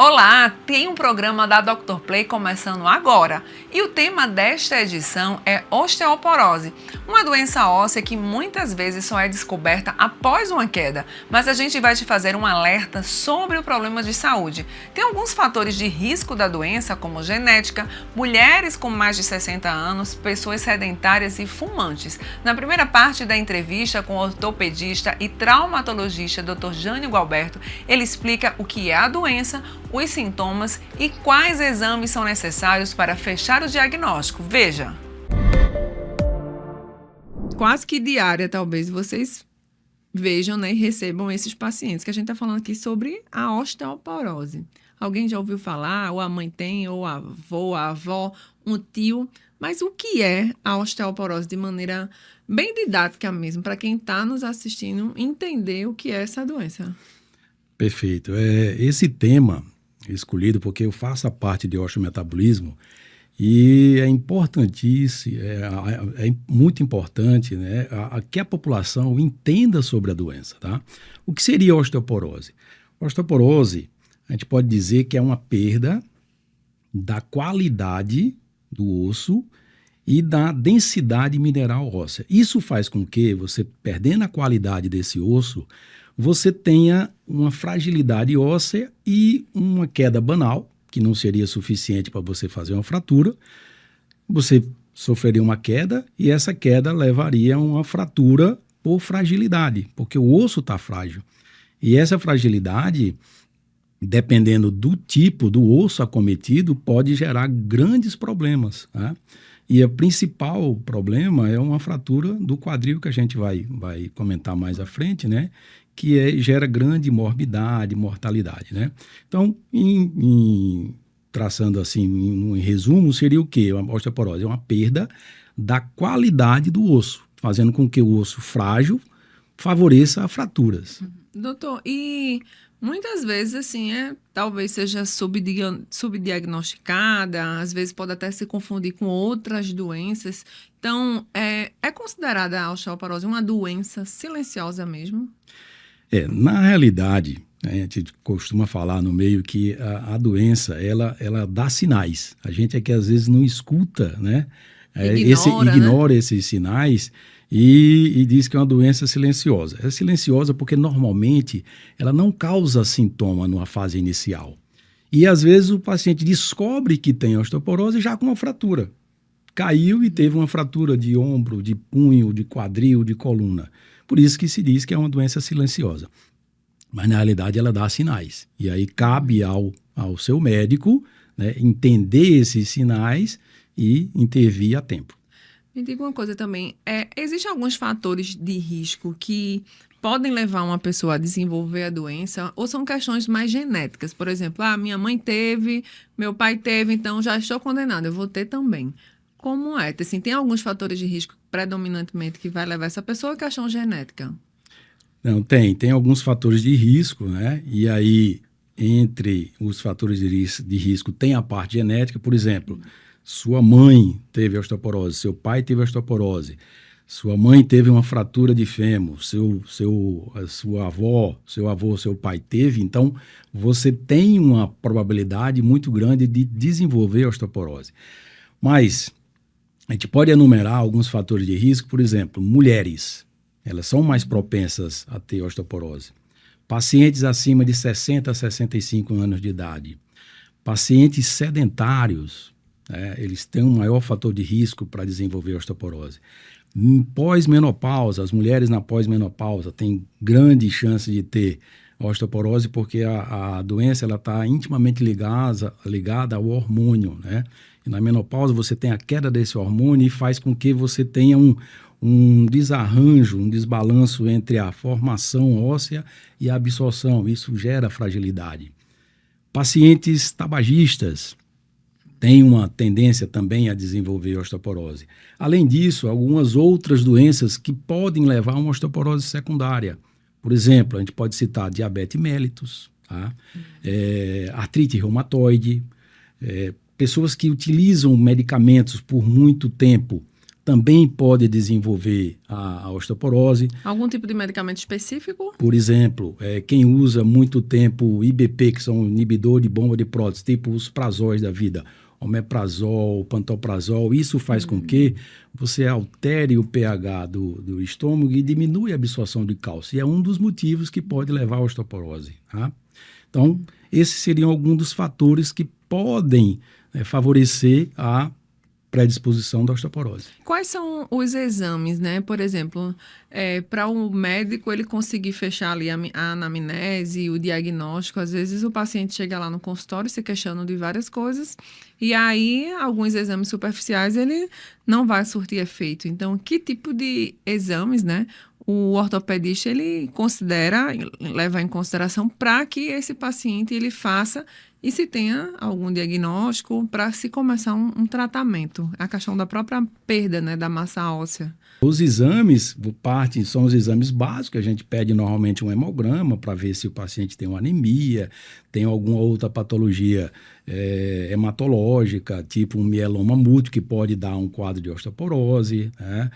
Olá, tem um programa da Dr. Play começando agora e o tema desta edição é osteoporose, uma doença óssea que muitas vezes só é descoberta após uma queda, mas a gente vai te fazer um alerta sobre o problema de saúde. Tem alguns fatores de risco da doença, como genética, mulheres com mais de 60 anos, pessoas sedentárias e fumantes. Na primeira parte da entrevista com o ortopedista e traumatologista Dr. Jânio Gualberto, ele explica o que é a doença, os sintomas e quais exames são necessários para fechar o diagnóstico. Veja! Quase que diária, talvez, vocês vejam, né, e recebam esses pacientes, que a gente está falando aqui sobre a osteoporose. Alguém já ouviu falar, ou a mãe tem, ou a avó, um tio, mas o que é a osteoporose de maneira bem didática mesmo, para quem está nos assistindo entender o que é essa doença? Perfeito. Esse tema escolhido porque eu faço a parte de osteometabolismo e é importantíssimo, é muito importante, né, que a população entenda sobre a doença, tá? O que seria a osteoporose? A osteoporose, a gente pode dizer que é uma perda da qualidade do osso e da densidade mineral óssea. Isso faz com que você, perdendo a qualidade desse osso, você tenha uma fragilidade óssea e uma queda banal, que não seria suficiente para você fazer uma fratura. Você sofreria uma queda e essa queda levaria a uma fratura por fragilidade, porque o osso está frágil. E essa fragilidade, dependendo do tipo do osso acometido, pode gerar grandes problemas, né? E o principal problema é uma fratura do quadril, que a gente vai comentar mais à frente, né? Que gera grande morbidade, mortalidade, né? Então, traçando assim, em resumo, seria o quê? A osteoporose é uma perda da qualidade do osso, fazendo com que o osso frágil favoreça fraturas. Doutor, e muitas vezes, assim, talvez seja subdiagnosticada, às vezes pode até se confundir com outras doenças. Então, é considerada a osteoporose uma doença silenciosa mesmo? Na realidade, a gente costuma falar no meio que a doença, ela dá sinais. A gente é que às vezes não escuta, né? Ignora esses sinais e diz que é uma doença silenciosa. É silenciosa porque normalmente ela não causa sintoma numa fase inicial. E às vezes o paciente descobre que tem osteoporose já com uma fratura. Caiu e teve uma fratura de ombro, de punho, de quadril, de coluna. Por isso que se diz que é uma doença silenciosa. Mas, na realidade, ela dá sinais. E aí cabe ao seu médico, né, entender esses sinais e intervir a tempo. Me diga uma coisa também. Existem alguns fatores de risco que podem levar uma pessoa a desenvolver a doença ou são questões mais genéticas? Por exemplo, minha mãe teve, meu pai teve, então já estou condenada, eu vou ter também. Como é? Assim, tem alguns fatores de risco predominantemente que vai levar essa pessoa a questão genética? Não, tem alguns fatores de risco, né? E aí, entre os fatores de risco, tem a parte genética. Por exemplo, sua mãe teve osteoporose, seu pai teve osteoporose, sua mãe teve uma fratura de fêmur, sua avó, seu avô, seu pai teve. Então, você tem uma probabilidade muito grande de desenvolver osteoporose. Mas a gente pode enumerar alguns fatores de risco, por exemplo, mulheres, elas são mais propensas a ter osteoporose. Pacientes acima de 60 a 65 anos de idade. Pacientes sedentários, eles têm um maior fator de risco para desenvolver osteoporose. Pós-menopausa, as mulheres na pós-menopausa têm grande chance de ter osteoporose porque a doença está intimamente ligada ao hormônio, né? E na menopausa você tem a queda desse hormônio e faz com que você tenha um desarranjo, um desbalanço entre a formação óssea e a absorção. Isso gera fragilidade. Pacientes tabagistas têm uma tendência também a desenvolver osteoporose. Além disso, algumas outras doenças que podem levar a uma osteoporose secundária. Por exemplo, a gente pode citar diabetes mellitus, tá? Artrite reumatoide, pessoas que utilizam medicamentos por muito tempo, também pode desenvolver a osteoporose. Algum tipo de medicamento específico? Por exemplo, quem usa muito tempo IBP, que são inibidor de bomba de prótese, tipo os prazóis da vida, omeprazol, pantoprazol, isso faz com que você altere o pH do estômago e diminui a absorção de cálcio. E é um dos motivos que pode levar à osteoporose. Tá? Então, esses seriam alguns dos fatores que podem favorecer a predisposição da osteoporose. Quais são os exames, né? Por exemplo, para o médico ele conseguir fechar ali a anamnese, o diagnóstico, às vezes o paciente chega lá no consultório se queixando de várias coisas e aí alguns exames superficiais ele não vai surtir efeito. Então, que tipo de exames, né? O ortopedista ele leva em consideração para que esse paciente ele faça e se tenha algum diagnóstico para se começar um tratamento. A questão da própria perda, né, da massa óssea. Os exames, são os exames básicos. A gente pede normalmente um hemograma para ver se o paciente tem uma anemia, tem alguma outra patologia hematológica, tipo um mieloma múltiplo, que pode dar um quadro de osteoporose. Né?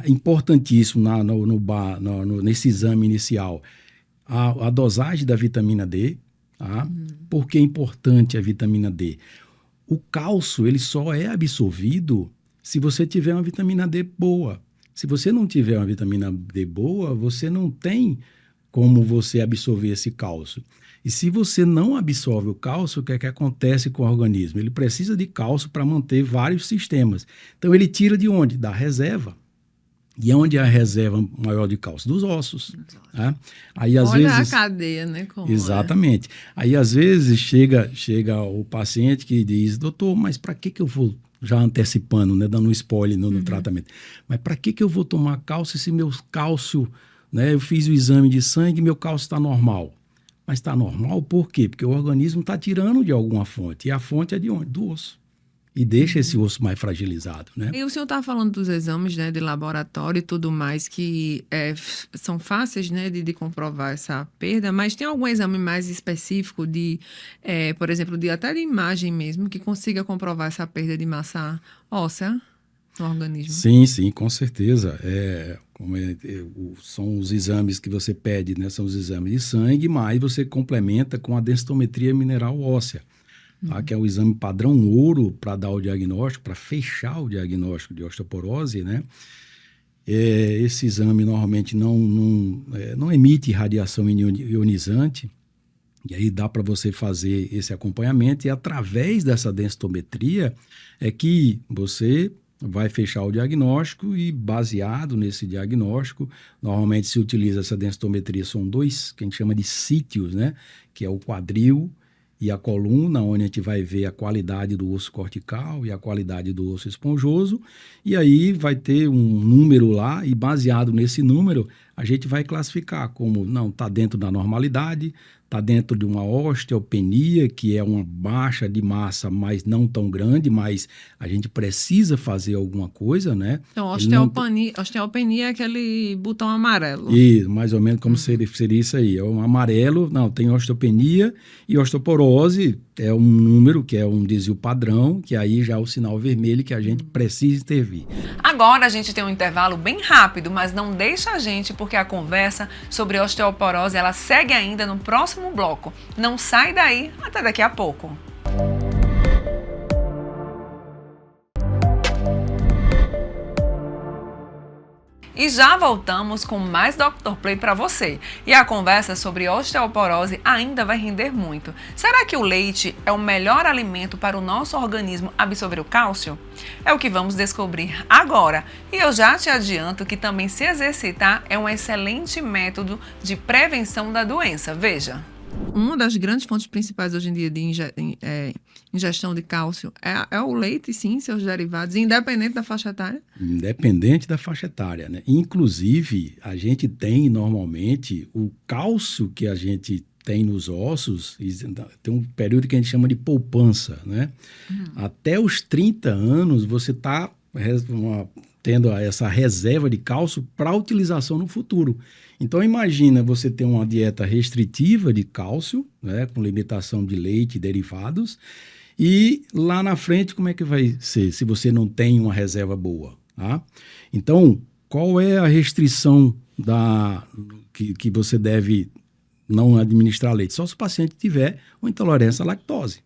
Importantíssimo nesse exame inicial, a dosagem da vitamina D. Tá? Por que é importante a vitamina D? O cálcio ele só é absorvido se você tiver uma vitamina D boa. Se você não tiver uma vitamina D boa, você não tem como você absorver esse cálcio. E se você não absorve o cálcio, o que é que acontece com o organismo? Ele precisa de cálcio para manter vários sistemas. Então ele tira de onde? Da reserva. E onde é a reserva maior de cálcio? Dos ossos. Tá? Aí, às Olha vezes, a cadeia, né? Exatamente. Aí, às vezes, chega o paciente que diz, doutor, mas para que eu vou, já antecipando, né, dando um spoiler no tratamento, mas para que eu vou tomar cálcio se meu cálcio, né, eu fiz o exame de sangue e meu cálcio está normal? Mas está normal por quê? Porque o organismo está tirando de alguma fonte. E a fonte é de onde? Do osso. E deixa esse osso mais fragilizado, né? E o senhor está falando dos exames, né, de laboratório e tudo mais, que são fáceis, né, de comprovar essa perda, mas tem algum exame mais específico por exemplo, até de imagem mesmo, que consiga comprovar essa perda de massa óssea no organismo? Sim, com certeza. São os exames que você pede, né? São os exames de sangue, mas você complementa com a densitometria mineral óssea. Tá? Que é o exame padrão ouro para dar o diagnóstico, para fechar o diagnóstico de osteoporose, né? Esse exame normalmente não emite radiação ionizante, e aí dá para você fazer esse acompanhamento, e através dessa densitometria é que você vai fechar o diagnóstico, e baseado nesse diagnóstico, normalmente se utiliza essa densitometria, são dois que a gente chama de sítios, né? Que é o quadril e a coluna, onde a gente vai ver a qualidade do osso cortical e a qualidade do osso esponjoso, e aí vai ter um número lá, e baseado nesse número, a gente vai classificar como, não, está dentro da normalidade, está dentro de uma osteopenia, que é uma baixa de massa, mas não tão grande, mas a gente precisa fazer alguma coisa, né? Então, osteopenia é aquele botão amarelo. Isso, mais ou menos como seria isso aí. É um amarelo, não, tem osteopenia, e osteoporose é um número, que é um desvio padrão, que aí já é o sinal vermelho que a gente precisa intervir. Agora a gente tem um intervalo bem rápido, mas não deixa a gente, porque a conversa sobre osteoporose ela segue ainda no próximo bloco. Não sai daí, até daqui a pouco. E já voltamos com mais Dr. Play para você. E a conversa sobre osteoporose ainda vai render muito. Será que o leite é o melhor alimento para o nosso organismo absorver o cálcio? É o que vamos descobrir agora. E eu já te adianto que também se exercitar é um excelente método de prevenção da doença. Veja. Uma das grandes fontes principais hoje em dia de ingestão de cálcio é o leite, sim, seus derivados, independente da faixa etária? Independente da faixa etária, né? Inclusive, a gente tem normalmente o cálcio que a gente tem nos ossos, tem um período que a gente chama de poupança, né? Até os 30 anos você está tendo essa reserva de cálcio para utilização no futuro. Então, imagina você ter uma dieta restritiva de cálcio, né, com limitação de leite e derivados, e lá na frente como é que vai ser se você não tem uma reserva boa? Tá? Então, qual é a restrição que você deve não administrar leite? Só se o paciente tiver uma intolerância à lactose.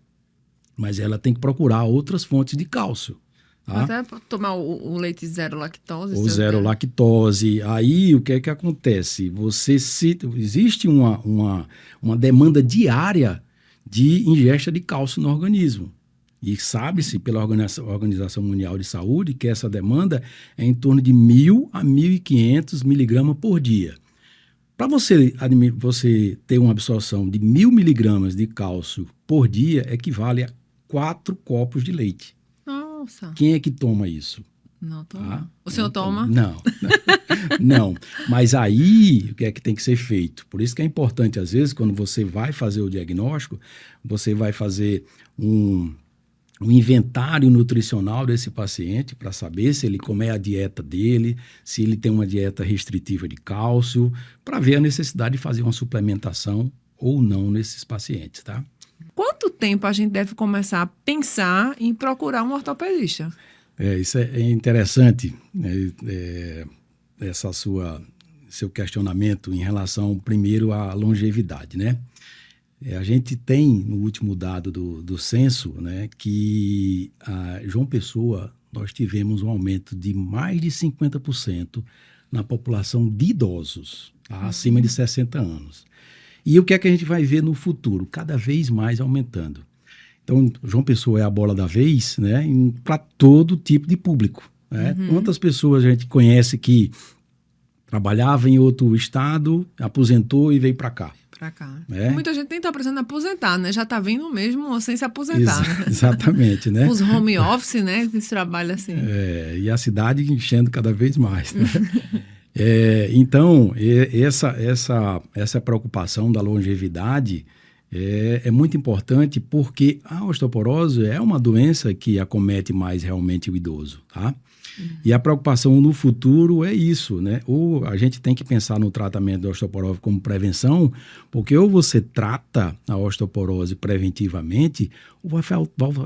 Mas ela tem que procurar outras fontes de cálcio. Tá? Até tomar o leite zero lactose. Ou zero lactose. Aí, o que é que acontece? Existe uma demanda diária de ingesta de cálcio no organismo. E sabe-se pela Organização Mundial de Saúde que essa demanda é em torno de 1.000 a 1.500 miligramas por dia. Para você ter uma absorção de 1.000 miligramas de cálcio por dia, equivale a 4 copos de leite. Nossa. Quem é que toma isso? Não toma. O senhor toma? Não. Não. Mas aí, o que é que tem que ser feito? Por isso que é importante, às vezes, quando você vai fazer o diagnóstico, você vai fazer um inventário nutricional desse paciente para saber se como é a dieta dele, se ele tem uma dieta restritiva de cálcio, para ver a necessidade de fazer uma suplementação ou não nesses pacientes, tá? Quanto tempo a gente deve começar a pensar em procurar um ortopedista? Isso é interessante, seu questionamento em relação, primeiro, à longevidade, né? A gente tem, no último dado do censo, né, que João Pessoa, nós tivemos um aumento de mais de 50% na população de idosos, tá, acima de 60 anos. E o que é que a gente vai ver no futuro? Cada vez mais aumentando. Então, João Pessoa é a bola da vez, né, para todo tipo de público. Né? Quantas pessoas a gente conhece que trabalhava em outro estado, aposentou e veio para cá? Pra cá. Muita gente nem está precisando aposentar, né? Já está vindo mesmo sem se aposentar. Né? Exatamente, né? Os home office, né? Que se trabalha assim. E a cidade enchendo cada vez mais, né? Então, essa preocupação da longevidade é muito importante porque a osteoporose é uma doença que acomete mais realmente o idoso, tá? E a preocupação no futuro é isso, né? Ou a gente tem que pensar no tratamento da osteoporose como prevenção, porque ou você trata a osteoporose preventivamente, ou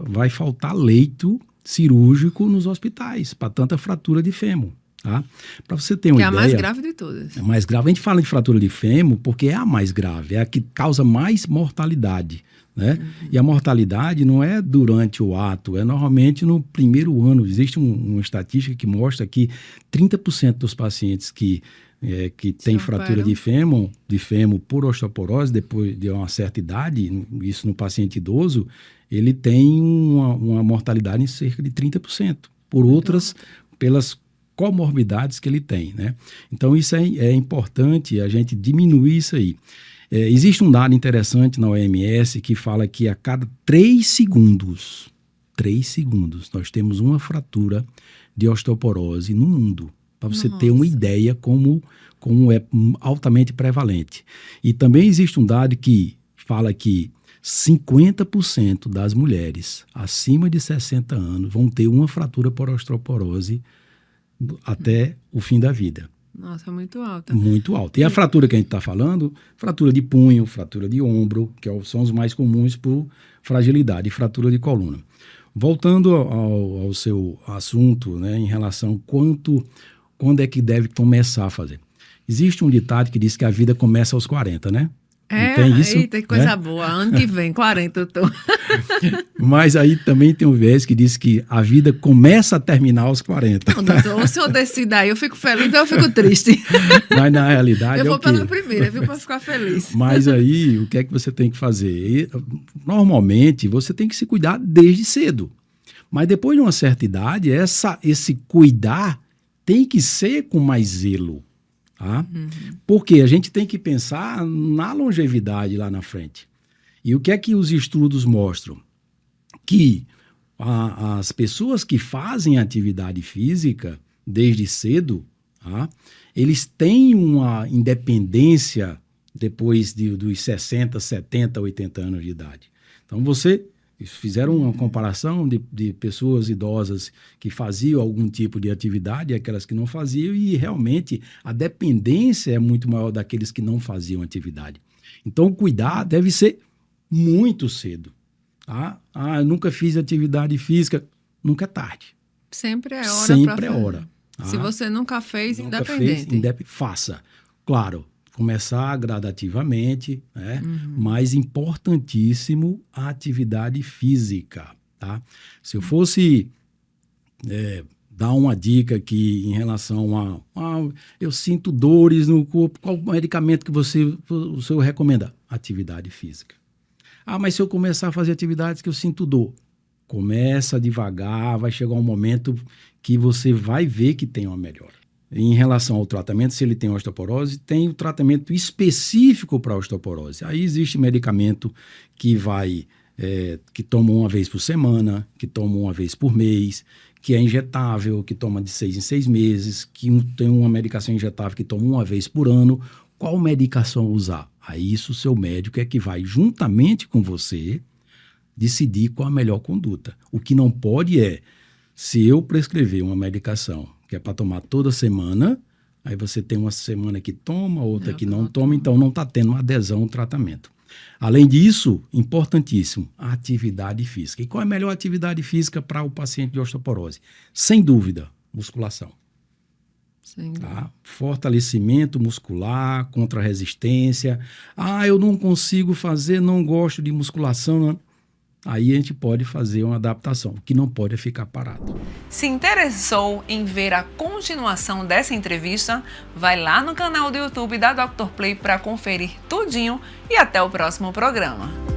vai faltar leito cirúrgico nos hospitais para tanta fratura de fêmur. Tá? Para você ter uma ideia... Que é a mais grave de todas. É a mais grave. A gente fala de fratura de fêmur porque é a mais grave, é a que causa mais mortalidade. Né? E a mortalidade não é durante o ato, é normalmente no primeiro ano. Existe uma estatística que mostra que 30% dos pacientes que têm fratura de fêmur por osteoporose, depois de uma certa idade, isso no paciente idoso, ele tem uma mortalidade em cerca de 30%, pelas comorbidades que ele tem. Né? Então, isso é importante a gente diminuir isso aí. Existe um dado interessante na OMS que fala que a cada 3 segundos, nós temos uma fratura de osteoporose no mundo, para você ter uma ideia como é altamente prevalente. E também existe um dado que fala que 50% das mulheres acima de 60 anos vão ter uma fratura por osteoporose até o fim da vida. Nossa, é muito alta. Muito alta. E a fratura que a gente está falando, fratura de punho, fratura de ombro, que são os mais comuns por fragilidade, e fratura de coluna. Voltando ao seu assunto, né, em relação quando é que deve começar a fazer. Existe um ditado que diz que a vida começa aos 40, né? Tem isso? Eita, que coisa boa. Ano que vem, 40 eu tô. Mas aí também tem um viés que diz que a vida começa a terminar aos 40. Não, doutor, o senhor decide aí, eu fico feliz, eu fico triste. Mas na realidade eu vou pela primeira, viu, para ficar feliz. Mas aí, o que é que você tem que fazer? Normalmente, você tem que se cuidar desde cedo. Mas depois de uma certa idade, esse cuidar tem que ser com mais zelo. Tá? Porque a gente tem que pensar na longevidade lá na frente. E o que é que os estudos mostram? Que as pessoas que fazem atividade física desde cedo, tá? Eles têm uma independência depois dos 60, 70, 80 anos de idade. Então, fizeram uma comparação de pessoas idosas que faziam algum tipo de atividade e aquelas que não faziam, e realmente a dependência é muito maior daqueles que não faziam atividade. Então, o cuidar deve ser muito cedo. Tá? Eu nunca fiz atividade física. Nunca é tarde. Sempre é hora. Sempre é hora. Tá? Se você nunca fez, faça. Claro, começar gradativamente, né? Mas importantíssimo a atividade física. Tá? Se eu fosse dar uma dica aqui em relação eu sinto dores no corpo, qual medicamento que o senhor recomenda? Atividade física. Mas se eu começar a fazer atividades que eu sinto dor, começa devagar, vai chegar um momento que você vai ver que tem uma melhora. Em relação ao tratamento, se ele tem osteoporose, tem o tratamento específico para osteoporose. Aí existe medicamento que toma uma vez por semana, que toma uma vez por mês, que é injetável, que toma de 6 em 6 meses, que tem uma medicação injetável que toma uma vez por ano. Qual medicação usar? Aí isso o seu médico é que vai, juntamente com você, decidir qual a melhor conduta. O que não pode se eu prescrever uma medicação que é para tomar toda semana, aí você tem uma semana que toma, outra que não toma, então não está tendo uma adesão ao tratamento. Além disso, importantíssimo, a atividade física. E qual é a melhor atividade física para o paciente de osteoporose? Sem dúvida, musculação. Tá? Fortalecimento muscular, contra resistência. Eu não consigo fazer, não gosto de musculação. Não. Aí a gente pode fazer uma adaptação. O que não pode é ficar parado. Se interessou em ver a continuação dessa entrevista, vai lá no canal do YouTube da Dr. Play para conferir tudinho e até o próximo programa.